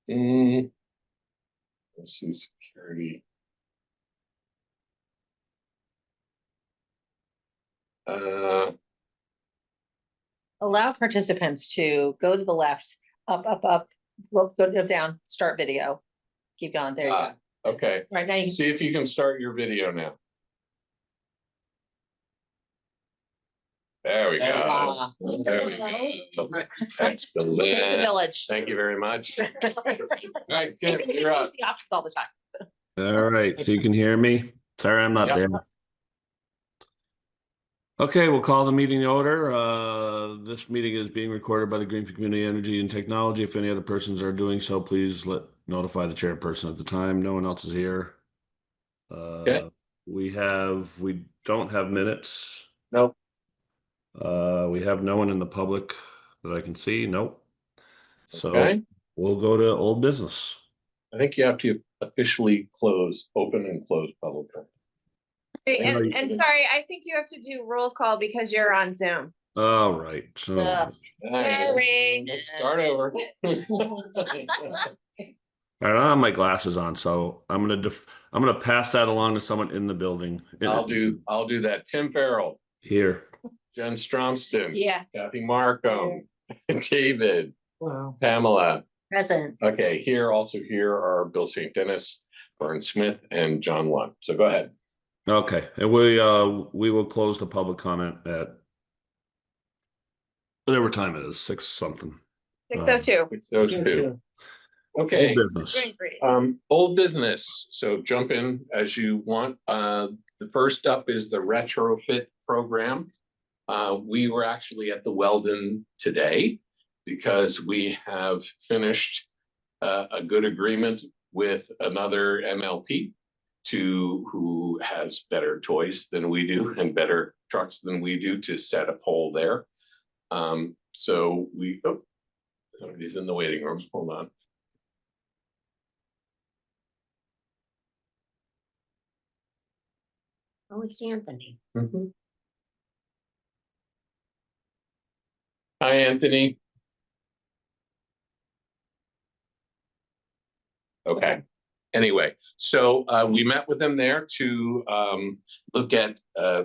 Let's see, security. Allow participants to go to the left, up, go down, start video. Keep going, there you go. Okay, Right now you can see if you can start your video now. There we go. There we go. Excellent. the village. Thank you very much. All right, Tim, you're up. The options all the time. All right, so you can hear me. Sorry, I'm not Yep. there. Okay, we'll call the meeting to order. This meeting is being recorded by the Greenfield Community Energy and Technology. If any other persons are doing so, please notify the chairperson at the time. No one else is here. Okay. We don't have minutes. Nope. We have no one in the public that I can see. Nope. So Okay. we'll go to old business. I think you have to officially open and close public. And sorry, I think you have to do roll call because you're on Zoom. All right. So Sorry. Let's start over. all right, I don't have my glasses on, so I'm gonna pass that along to someone in the building. I'll do that. Tim Farrell, Here. Jen Stromston, Yeah. Kathy Markham, David, Wow. Pamela. Present. Okay, here are Bill St. Dennis, Vern Smith, and John Lund. So go ahead. Okay, and we will close the public comment at whatever time it is, 6 something. 6:02. Those two. Okay. Old business. Old business. So jump in as you want. The first up is the retrofit program. We were actually at the Weldon today because we have finished a good agreement with another MLP who has better toys than we do and better trucks than we do to set a pole there. So somebody's in the waiting room. Hold on. Oh, it's Anthony. Mm-hmm. Hi, Anthony. Okay. Anyway, so we met with them there to look at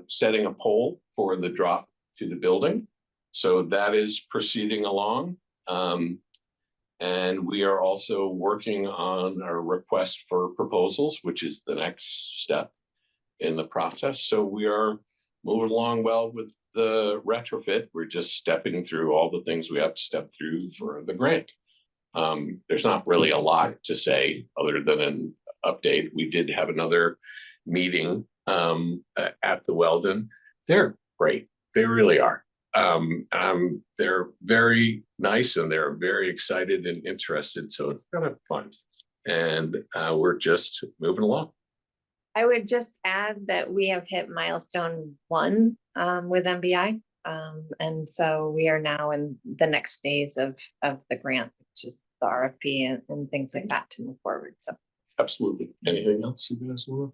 setting a pole for the drop to the building. So that is proceeding along. And we are also working on our request for proposals, which is the next step in the process. So we are moving along well with the retrofit. We're just stepping through all the things we have to step through for the grant. There's not really a lot to say other than an update. We did have another meeting at the Weldon. They're great. They really are. They're very nice and they're very excited and interested. So it's kind of fun. And we're just moving along. I would just add that we have hit milestone 1 with MBI. And so we are now in the next phase of the grant, which is the RFP and things like that to move forward. So Absolutely. Anything else you guys want?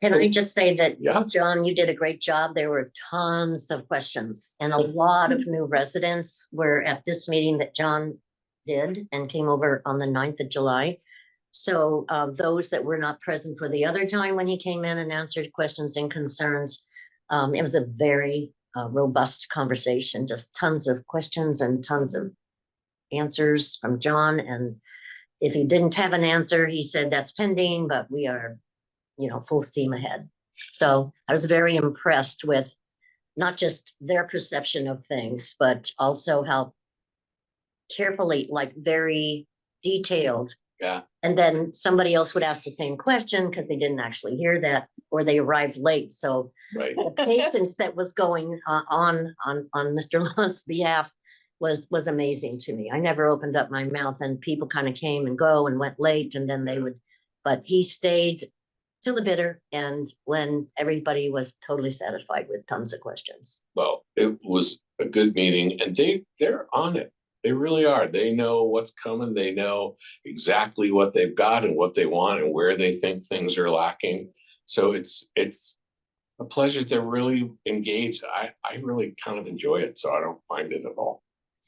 Can I just say that, Yeah. John, you did a great job. There were tons of questions and a lot of new residents were at this meeting that John did and came over on the 9th of July. So those that were not present for the other time when he came in and answered questions and concerns, it was a very robust conversation, just tons of questions and tons of answers from John. And if he didn't have an answer, he said that's pending, but we are, full steam ahead. So I was very impressed with not just their perception of things, but also how carefully, like very detailed. Yeah. And then somebody else would ask the same question because they didn't actually hear that or they arrived late. So Right. the patience that was going on Mr. Lunt's behalf was amazing to me. I never opened up my mouth and people kind of came and go and went late and then they would, but he stayed till the bitter and when everybody was totally satisfied with tons of questions. Well, it was a good meeting and they're on it. They really are. They know what's coming. They know exactly what they've got and what they want and where they think things are lacking. So it's a pleasure. They're really engaged. I really kind of enjoy it. So I don't mind it at all.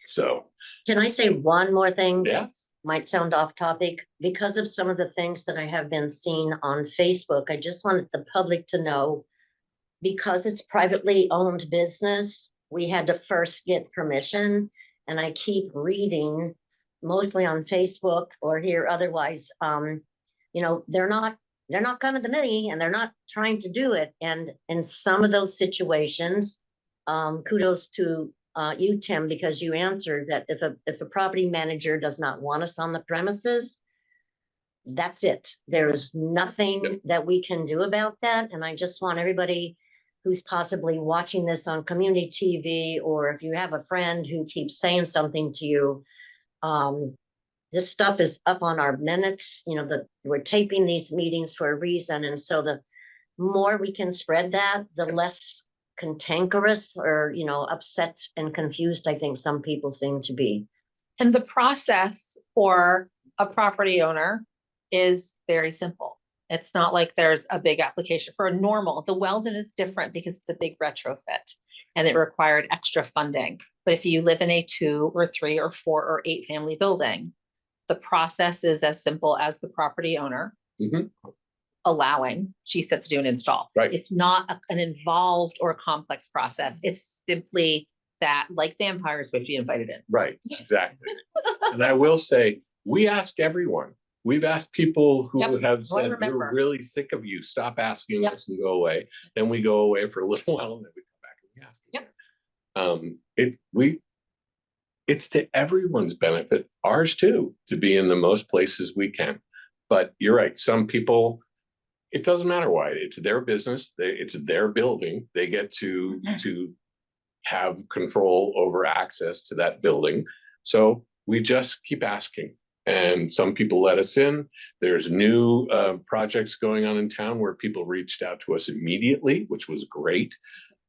So Can I say one more thing? Yes. Might sound off topic. Because of some of the things that I have been seeing on Facebook, I just wanted the public to know, because it's privately owned business, we had to first get permission. And I keep reading, mostly on Facebook or here otherwise, they're not coming to me and they're not trying to do it. And in some of those situations, kudos to you, Tim, because you answered that if a property manager does not want us on the premises, that's it. There is nothing that we can do about that. And I just want everybody who's possibly watching this on community TV, or if you have a friend who keeps saying something to you, this stuff is up on our minutes, we're taping these meetings for a reason. And so the more we can spread that, the less cantankerous or, upset and confused I think some people seem to be. And the process for a property owner is very simple. It's not like there's a big application for a normal. The Weldon is different because it's a big retrofit and it required extra funding. But if you live in a 2 or 3 or 4 or 8 family building, the process is as simple as the property owner allowing GSET to do an install. Right. It's not an involved or complex process. It's simply that, like vampires, would be invited in. Right, exactly. And I will say, we ask everyone. We've asked people who Yep. have I said, remember. we're really sick of you. Stop asking Yep. us and go away. Then we go away for a little while and then we come back and we ask again. It's to everyone's benefit, ours too, to be in the most places we can. But you're right, some people, it doesn't matter why. It's their business. It's their building. They get to have control over access to that building. So we just keep asking. And some people let us in. There's new projects going on in town where people reached out to us immediately, which was great.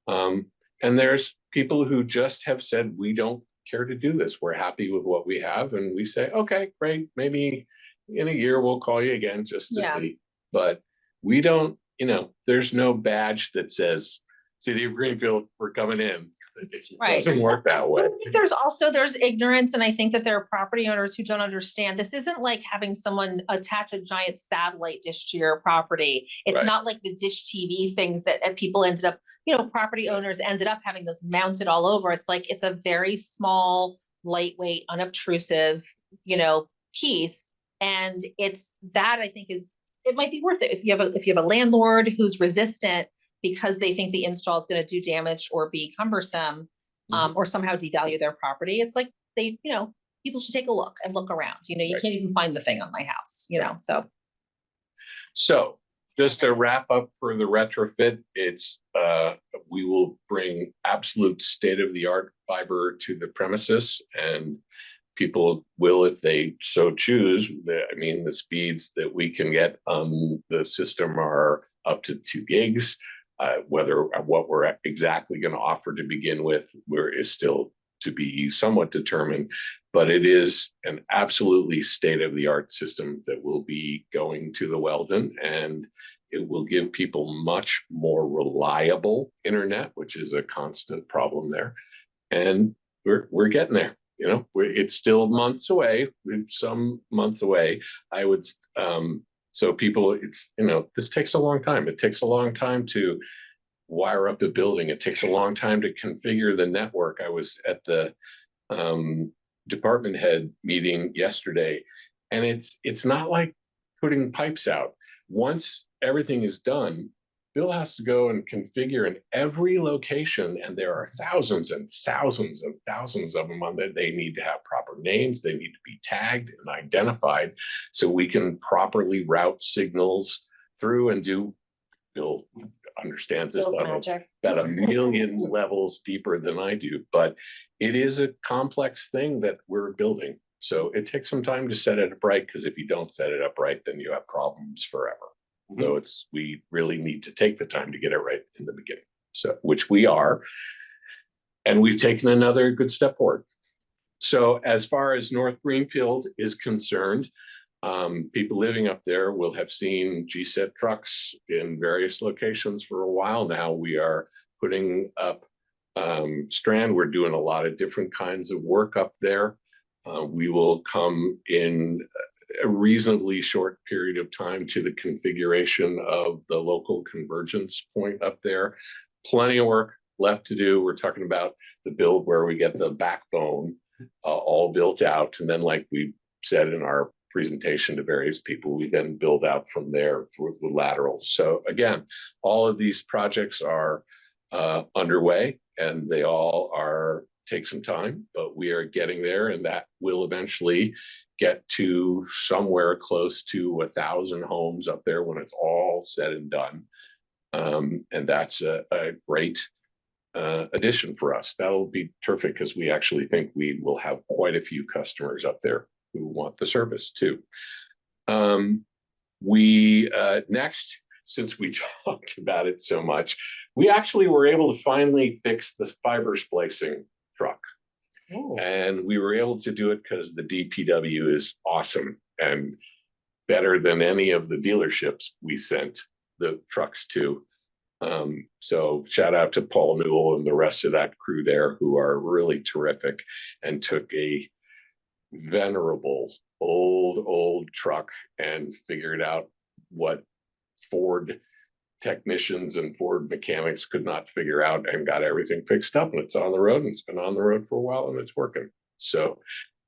And there's people who just have said, we don't care to do this. We're happy with what we have. And we say, okay, great. Maybe in a year we'll call you again just to see. But we don't, there's no badge that says City of Greenfield, we're coming in. It Right. doesn't work that way. I think there's ignorance, and I think that there are property owners who don't understand. This isn't like having someone attach a giant satellite dish to your property. It's Right. not like the dish TV things that people ended up, property owners ended up having those mounted all over. It's like, it's a very small, lightweight, unobtrusive, piece. And it's that, I think, it might be worth it if you have a landlord who's resistant because they think the install is going to do damage or be cumbersome, or somehow devalue their property. It's like people should take a look and look around. You Right. can't even find the thing on my house. So just to wrap up for the retrofit, it's we will bring absolute state-of-the-art fiber to the premises, and people will, if they so choose. The speeds that we can get on the system are up to 2 gigs. Whether what we're exactly going to offer to begin with is still to be somewhat determined, but it is an absolutely state-of-the-art system that will be going to the Weldon, and it will give people much more reliable internet, which is a constant problem there. And we're getting there. It's still months away. Some months away. I would. So people, this takes a long time. It takes a long time to wire up a building. It takes a long time to configure the network. I was at the department head meeting yesterday, and it's not like putting pipes out. Once everything is done, Bill has to go and configure in every location, and there are thousands and thousands and thousands of them on that. They need to have proper names. They need to be tagged and identified so we can properly route signals through and do. Bill understands this about 1 million levels deeper than I do, but it is a complex thing that we're building. So it takes some time to set it up right, because if you don't set it up right, then you have problems forever. So we really need to take the time to get it right in the beginning. So, which we are, and we've taken another good step forward. So as far as North Greenfield is concerned, people living up there will have seen GSET trucks in various locations for a while now. We are putting up Strand. We're doing a lot of different kinds of work up there. We will come in a reasonably short period of time to the configuration of the local convergence point up there. Plenty of work left to do. We're talking about the build where we get the backbone all built out. And then, like we said in our presentation to various people, we then build out from there with laterals. So again, all of these projects are underway, and they all take some time, but we are getting there, and that will eventually get to somewhere close to 1,000 homes up there when it's all said and done. And that's a great addition for us. That'll be terrific, because we actually think we will have quite a few customers up there who want the service too. We next, since we talked about it so much, we actually were able to finally fix the fiber splicing truck. Oh. And we were able to do it because the DPW is awesome and better than any of the dealerships we sent the trucks to. So shout out to Paul Newell and the rest of that crew there, who are really terrific, and took a venerable old truck and figured out what Ford technicians and Ford mechanics could not figure out, and got everything fixed up, and it's on the road, and it's been on the road for a while, and it's working. So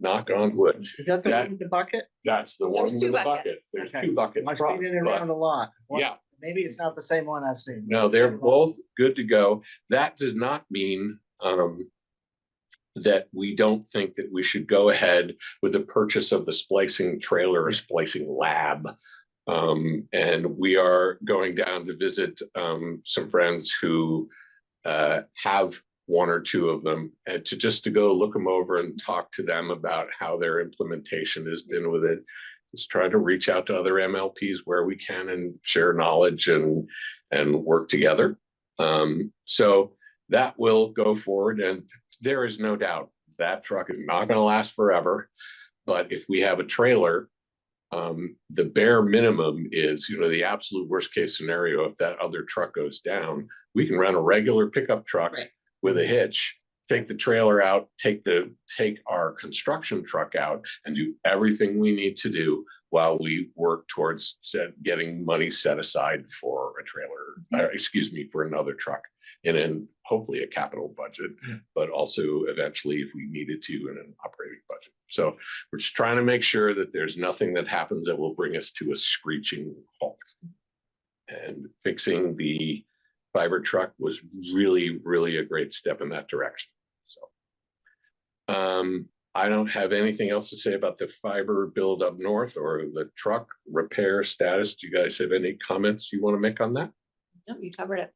knock on wood. Is that the one with the bucket? That's the one There's with two the bucket. buckets. There's Okay. two buckets. I've seen it around a lot. Yeah. Maybe it's not the same one I've seen. No, they're both good to go. That does not mean that we don't think that we should go ahead with the purchase of the splicing trailer or splicing lab. And we are going down to visit some friends who have one or two of them, and to go look them over and talk to them about how their implementation has been with it. Just try to reach out to other MLPs where we can and share knowledge and work together. So that will go forward, and there is no doubt that truck is not going to last forever. But if we have a trailer, the bare minimum is, the absolute worst case scenario. If that other truck goes down, we can run a regular pickup truck with a hitch, take the trailer out, take our construction truck out, and do everything we need to do while we work towards getting money set aside for a trailer, for another truck, and hopefully a capital budget, but also eventually, if we needed to, in an operating budget. So we're just trying to make sure that there's nothing that happens that will bring us to a screeching halt. And fixing the fiber truck was really, really a great step in that direction. So I don't have anything else to say about the fiber build up north or the truck repair status. Do you guys have any comments you want to make on that? No, you covered it.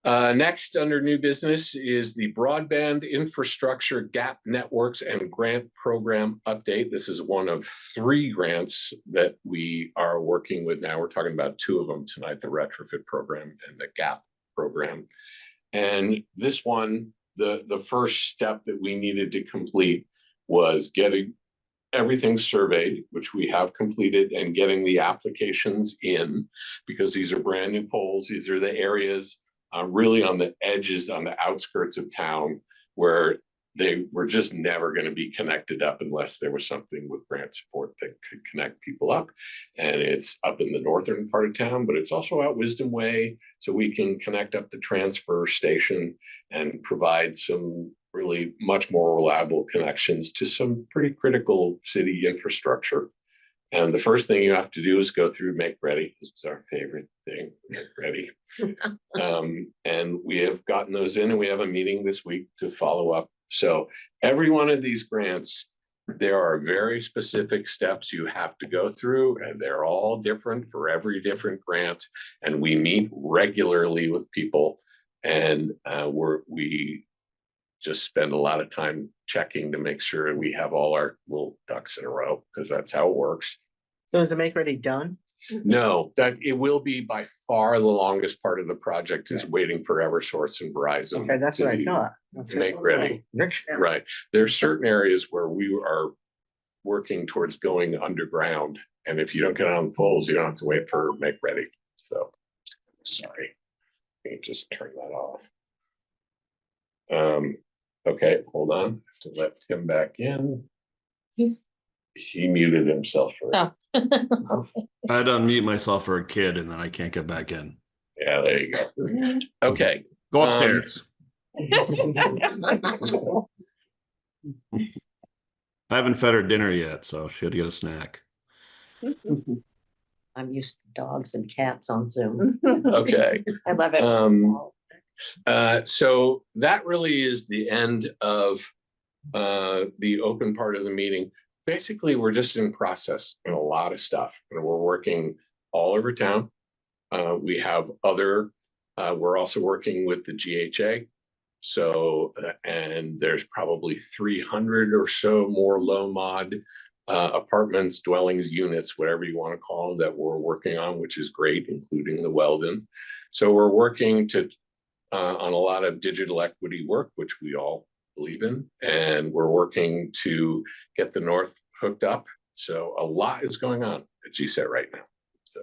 Next, under new business, is the broadband infrastructure gap networks and grant program update. This is one of 3 grants that we are working with now. We're talking about 2 of them tonight, the retrofit program and the gap program. And this one, the first step that we needed to complete was getting everything surveyed, which we have completed, and getting the applications in, because these are brand new poles. These are the areas really on the edges, on the outskirts of town, where they were just never going to be connected up unless there was something with grant support that could connect people up. And it's up in the northern part of town, but it's also out Wisdom Way, so we can connect up the transfer station and provide some really much more reliable connections to some pretty critical city infrastructure. And the first thing you have to do is go through Make Ready. It's our favorite thing, Make Ready. And we have gotten those in, and we have a meeting this week to follow up. So every one of these grants, there are very specific steps you have to go through, and they're all different for every different grant. And we meet regularly with people, and we just spend a lot of time checking to make sure we have all our little ducks in a row, because that's how it works. So is the Make Ready done? No, that it will be by far the longest part of the project is waiting for Eversource and Verizon. Okay, that's to what I do thought. Make Ready. Right. There are certain areas where we are working towards going underground, and if you don't get on the poles, you don't have to wait for Make Ready. So, sorry. Let me just turn that off. Okay, hold on, to let him back in. He's- He muted himself. Oh. I'd unmute myself for a kid and then I can't get back in. Yeah, there you go. Okay. Go upstairs. I haven't fed her dinner yet, so she had to get a snack. I'm used to dogs and cats on Zoom. Okay. I love it. So that really is the end of the open part of the meeting. Basically, we're just in process and a lot of stuff, and we're working all over town. We have other, we're also working with the GHA. So, and there's probably 300 or so more low mod apartments, dwellings, units, whatever you want to call them, that we're working on, which is great, including the Weldon. So we're working to on a lot of digital equity work, which we all believe in, and we're working to get the North hooked up. So a lot is going on at GSET right now. So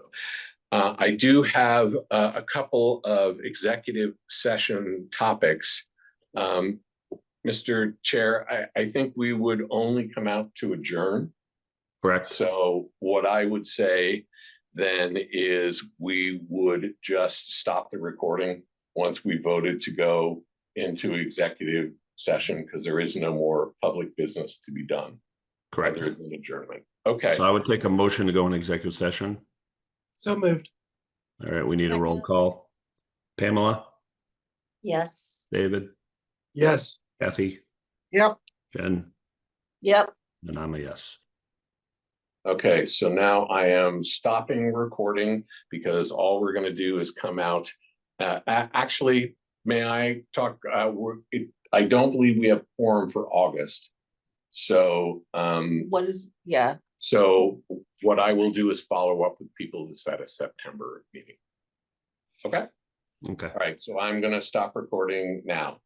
I do have a couple of executive session topics. Mr. Chair, I think we would only come out to adjourn. Correct. So what I would say then is we would just stop the recording once we voted to go into executive session, because there is no more public business to be done. Correct. Other than adjournment. Okay. So I would take a motion to go in executive session. So moved. All right, we need a roll Second. call. Pamela, Yes. David, Yes. Kathy, Yep. Jen, Yep. and I'm a yes. Okay, so now I am stopping recording because all we're going to do is come out. Actually, may I talk? I don't believe we have quorum for August. So, What is, yeah, so what I will do is follow up with people to set a September meeting. Okay, Okay. all right, so I'm going to stop recording now.